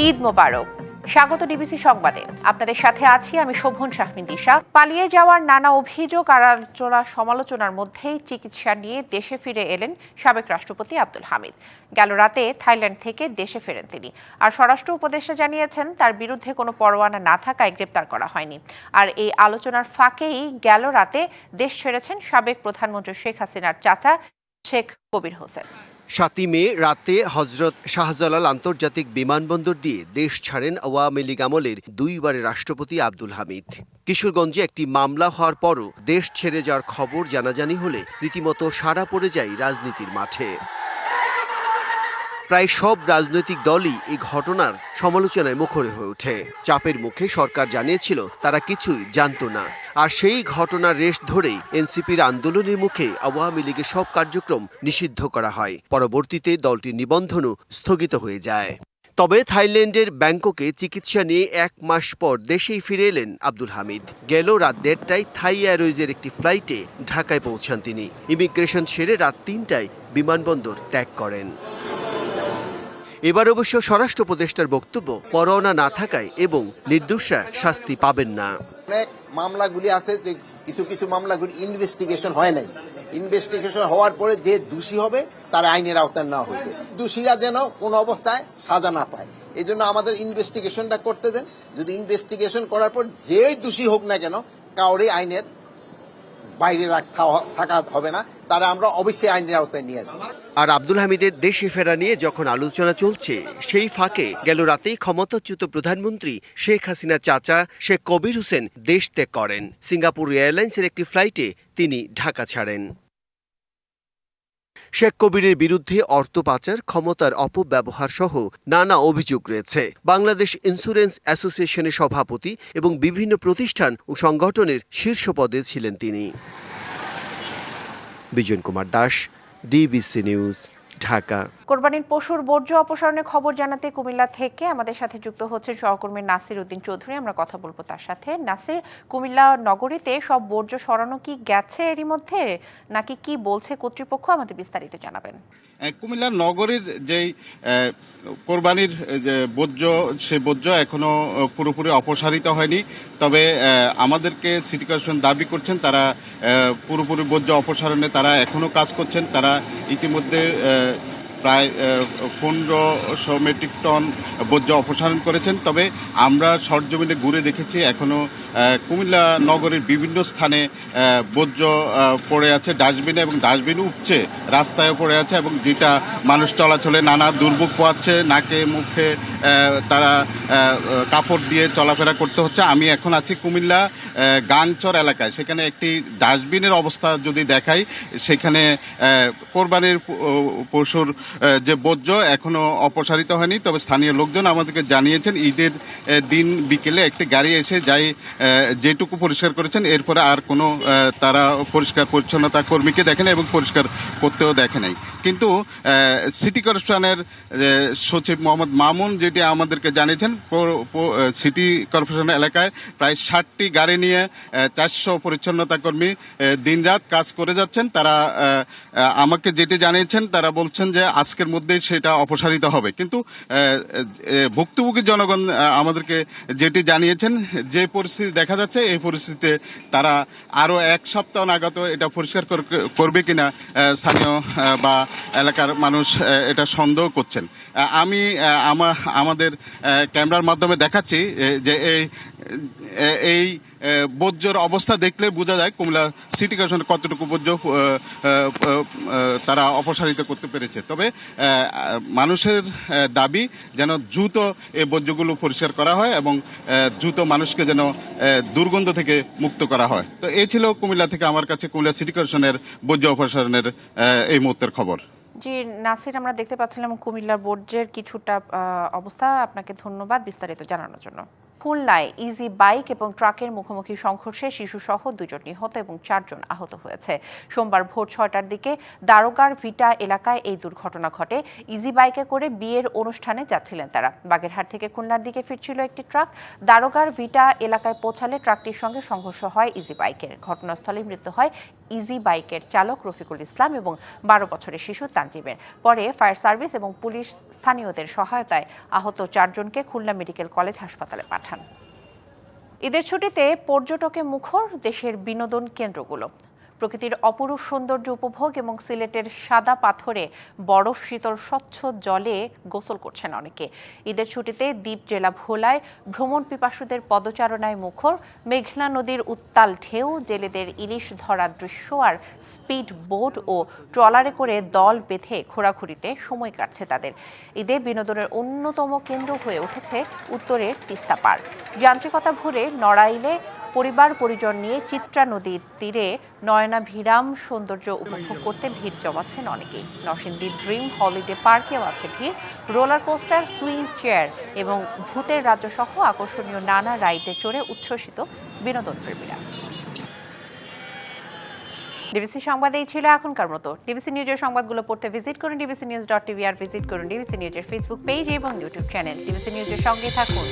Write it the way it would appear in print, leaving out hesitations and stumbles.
ঈদ মোবারক। স্বাগত ডিবিসি সংবাদে। আপনাদের সাথে আছি আমি শোভন শাহমিন দিশা। পালিয়ে যাওয়ার নানা অভিযোগ আর সমালোচনার মধ্যেই চিকিৎসা নিয়ে দেশে ফিরে এলেন সাবেক রাষ্ট্রপতি আব্দুল হামিদ। গেল রাতে থাইল্যান্ড থেকে দেশে ফেরেন তিনি। আর স্বরাষ্ট্র উপদেষ্টা জানিয়েছেন তার বিরুদ্ধে কোনো পরোয়ানা না থাকায় গ্রেপ্তার করা হয়নি। আর এই আলোচনার ফাঁকেই গেল রাতে দেশ ছেড়েছেন সাবেক প্রধানমন্ত্রী শেখ হাসিনার চাচা শেখ কবির হোসেন। ৭ই মে রাতে হজরত শাহজালাল আন্তর্জাতিক বিমানবন্দর দিয়ে দেশ ছাড়েন আওয়ামী লীগ আমলের দুইবারের রাষ্ট্রপতি আব্দুল হামিদ। কিশোরগঞ্জে একটি মামলা হওয়ার পরও দেশ ছেড়ে যাওয়ার খবর জানাজানি হলে রীতিমতো সাড়া পড়ে যায় রাজনীতির মাঠে। প্রায় সব রাজনৈতিক দলই এই ঘটনার সমালোচনায় মুখর হয়ে ওঠে। চাপের মুখে সরকার জানিয়েছিল তারা কিছুই জানতো না। আর সেই ঘটনার রেশ ধরেই এনসিপির আন্দোলনের মুখে আওয়ামী লীগের সব কার্যক্রম নিষিদ্ধ করা হয়। পরবর্তীতে দলটির নিবন্ধনও স্থগিত হয়ে যায়। তবে থাইল্যান্ডের ব্যাংককে চিকিৎসা নিয়ে 1 মাস পর দেশেই ফিরে এলেন আব্দুল হামিদ। গেল রাত 1:30টায় থাই এয়ারওয়েজের একটি ফ্লাইটে ঢাকায় পৌঁছান তিনি। ইমিগ্রেশন ছেড়ে রাত 3টায় বিমানবন্দর ত্যাগ করেন। এবার অবশ্য স্বরাষ্ট্র উপদেষ্টার বক্তব্য পরোয়ানা না থাকায় এবং নির্দোষরা শাস্তি পাবেন না। অনেক মামলাগুলি আছে যে কিছু মামলাগুলি ইনভেস্টিগেশন হয় নাই। ইনভেস্টিগেশন হওয়ার পরে যে দোষী হবে তার আইনের আওতায় নেওয়া হয়েছে। দোষীরা যেন কোনো অবস্থায় সাজা না পায়, এই জন্য আমাদের ইনভেস্টিগেশনটা করতে দেন। যদি ইনভেস্টিগেশন করার পর যেই দোষী হোক না কেন, কাউরে আইনের বাইরে থাকা হবে না, তারা আমরা অবশ্যই আইনের আওতায় নিয়ে আসবো। আর আব্দুল হামিদের দেশে ফেরা নিয়ে যখন আলোচনা চলছে, সেই ফাঁকে গেল রাতেই ক্ষমতাচ্যুত প্রধানমন্ত্রী শেখ হাসিনার চাচা শেখ কবির হোসেন দেশ ত্যাগ করেন। সিঙ্গাপুর এয়ারলাইন্সের একটি ফ্লাইটে তিনি ঢাকা ছাড়েন। শেখ কবিরের বিরুদ্ধে অর্থ পাচার, ক্ষমতার অপব্যবহার সহ নানা অভিযোগ রয়েছে। বাংলাদেশ ইন্স্যুরেন্স অ্যাসোসিয়েশনের সভাপতি এবং বিভিন্ন প্রতিষ্ঠান ও সংগঠনের শীর্ষ পদে ছিলেন তিনি। Bijan Kumar Das, DBC news, Dhaka. কোরবানির পশুর বর্জ্য অপসারণের খবর জানাতে কুমিল্লা থেকে আমাদের সাথে যুক্ত হচ্ছেন সহকর্মী নাসির উদ্দিন চৌধুরী। আমরা কথা বলবো তার সাথে। নাসির, কুমিল্লা নগরীতে সব বর্জ্য সরানো কি গেছে এরই মধ্যে, নাকি কি বলছে কর্তৃপক্ষ? আমাদের বিস্তারিত জানাবেন। কুমিল্লা নগরীর যেই কোরবানির বর্জ্য, সে বর্জ্য এখনো পুরোপুরি অপসারিত হয়নি। তবে আমাদেরকে সিটি কর্পোরেশন দাবি করছেন তারা পুরোপুরি বর্জ্য অপসারণে তারা এখনো কাজ করছেন। তারা ইতিমধ্যে প্রায় 1500 মেট্রিক টন বর্জ্য অপসারণ করেছেন। তবে আমরা সরজমিনে ঘুরে দেখেছি এখনো কুমিল্লা নগরের বিভিন্ন স্থানে বর্জ্য পড়ে আছে ডাস্টবিনে, এবং ডাস্টবিন উপচে রাস্তায় পড়ে আছে, এবং যেটা মানুষ চলাচলে নানা দুর্ভোগ পোহাচ্ছে। নাকে মুখে তারা কাপড় দিয়ে চলাফেরা করতে হচ্ছে। আমি এখন আছি কুমিল্লা গাংচর এলাকায়। সেখানে একটি ডাস্টবিনের অবস্থা যদি দেখাই, সেখানে কোরবানির পশুর যে বর্জ্য এখনো অপসারিত হয়নি। তবে স্থানীয় লোকজন আমাদেরকে জানিয়েছেন ঈদের দিন বিকেলে একটি গাড়ি এসে যাই যেটুকু পরিষ্কার করেছেন, এরপরে আর কোনো তারা পরিষ্কার পরিচ্ছন্নতা কর্মীকে দেখেন এবং পরিষ্কার করতেও দেখে নাই। কিন্তু সিটি কর্পোরেশনের সচিব মোহাম্মদ মামুন যেটি আমাদেরকে জানিয়েছেন, সিটি কর্পোরেশন এলাকায় প্রায় 60টি গাড়ি নিয়ে 400 পরিচ্ছন্নতা কর্মী দিনরাত কাজ করে যাচ্ছেন। তারা আমাকে যেটি জানিয়েছেন, তারা বলছেন যে আজকের মধ্যেই সেটা অপসারিত হবে। কিন্তু ভুক্তভোগী জনগণ আমাদেরকে যেটি জানিয়েছেন, যে পরিস্থিতি দেখা যাচ্ছে এই পরিস্থিতিতে তারা আরো 1 সপ্তাহ নাগাদ এটা পরিষ্কার করবে কিনা স্থানীয় বা এলাকার মানুষ এটা সন্দেহ করছেন। আমি আমাদের ক্যামেরার মাধ্যমে দেখাচ্ছি যে এই বর্জ্যর অবস্থা দেখলে বোঝা যায় কুমিল্লা সিটি কর্পোরেশন কতটুকু বর্জ্য তারা অপসারিত করতে পেরেছে। তবে মানুষের দাবি যেন দ্রুত এই বর্জ্যগুলো পরিষ্কার করা হয় এবং দ্রুত মানুষকে যেন দুর্গন্ধ থেকে মুক্ত করা হয়। তো এই ছিল কুমিল্লা থেকে আমার কাছে কুমিল্লা সিটি কর্পোরেশনের বর্জ্য অপসারণের এই মুহূর্তের খবর। জি নাসির, আমরা দেখতে পাচ্ছিলাম কুমিল্লার বর্জ্যের কিছুটা অবস্থা। আপনাকে ধন্যবাদ বিস্তারিত জানানোর জন্য। খুলনায় ইজি বাইক এবং ট্রাকের মুখোমুখি সংঘর্ষে শিশুসহ 2 জন নিহত এবং 4 জন আহত হয়েছে। সোমবার ভোর 6টার দিকে দারোগার ভিটা এলাকায় এই দুর্ঘটনা ঘটে। ইজি বাইকে করে বিয়ের অনুষ্ঠানে যাচ্ছিলেন তারা। বাগেরহাট থেকে খুলনার দিকে ফিরছিল একটি ট্রাক। দারোগার ভিটা এলাকায় পৌঁছালে ট্রাকটির সঙ্গে সংঘর্ষ হয় ইজি বাইকের। ঘটনাস্থলে মৃত্যু হয় ইজি বাইকের চালক রফিকুল ইসলাম এবং 12 বছরের শিশু তানজিমের। পরে ফায়ার সার্ভিস এবং পুলিশ স্থানীয়দের সহায়তায় আহত 4 জনকে খুলনা মেডিকেল কলেজ হাসপাতালে পাঠান। ঈদের ছুটিতে পর্যটকে মুখর দেশের বিনোদন কেন্দ্রগুলো। প্রকৃতির অপরূপ সৌন্দর্য উপভোগ এবং সিলেটের সাদা পাথরে বরফ শীতল স্বচ্ছ জলে গোসল করছেন অনেকে। ঈদের ছুটিতে দ্বীপ জেলা ভোলায় ভ্রমণ পিপাসুদের পদচারণায় মুখর। মেঘনা নদীর উত্তাল ঢেউ, জেলেদের ইলিশ ধরার দৃশ্য আর স্পিড বোট ও ট্রলারে করে দল বেঁধে ঘোরাঘুরিতে সময় কাটছে তাদের। ঈদে বিনোদনের অন্যতম কেন্দ্র হয়ে উঠেছে উত্তরের তিস্তা পার। যান্ত্রিকতা ভরে নড়াইলে পরিবার পরিজন নিয়ে চিত্রা নদীর তীরে নয়নাভিরাম সৌন্দর্য উপভোগ করতে ভিড় জমাচ্ছেন অনেকেই। নরসিংদী ড্রিম হলিডে পার্কেও আছে ভিড়। রোলার কোস্টার, সুইং চেয়ার এবং ভূতের রাজ্য সহ আকর্ষণীয় নানা রাইডে চড়ে উচ্ছ্বসিত বিনোদন প্রেমীরা। ডিবিসি সংবাদে এই ছিল এখনকার মতো। ডিবিসি নিউজের সংবাদগুলো পড়তে ভিজিট করুন dbcnews.tv আর ভিজিট করুন ডিবিসি নিউজের ফেসবুক পেজ এবং ইউটিউব চ্যানেল। ডিবিসি নিউজের সঙ্গে থাকুন।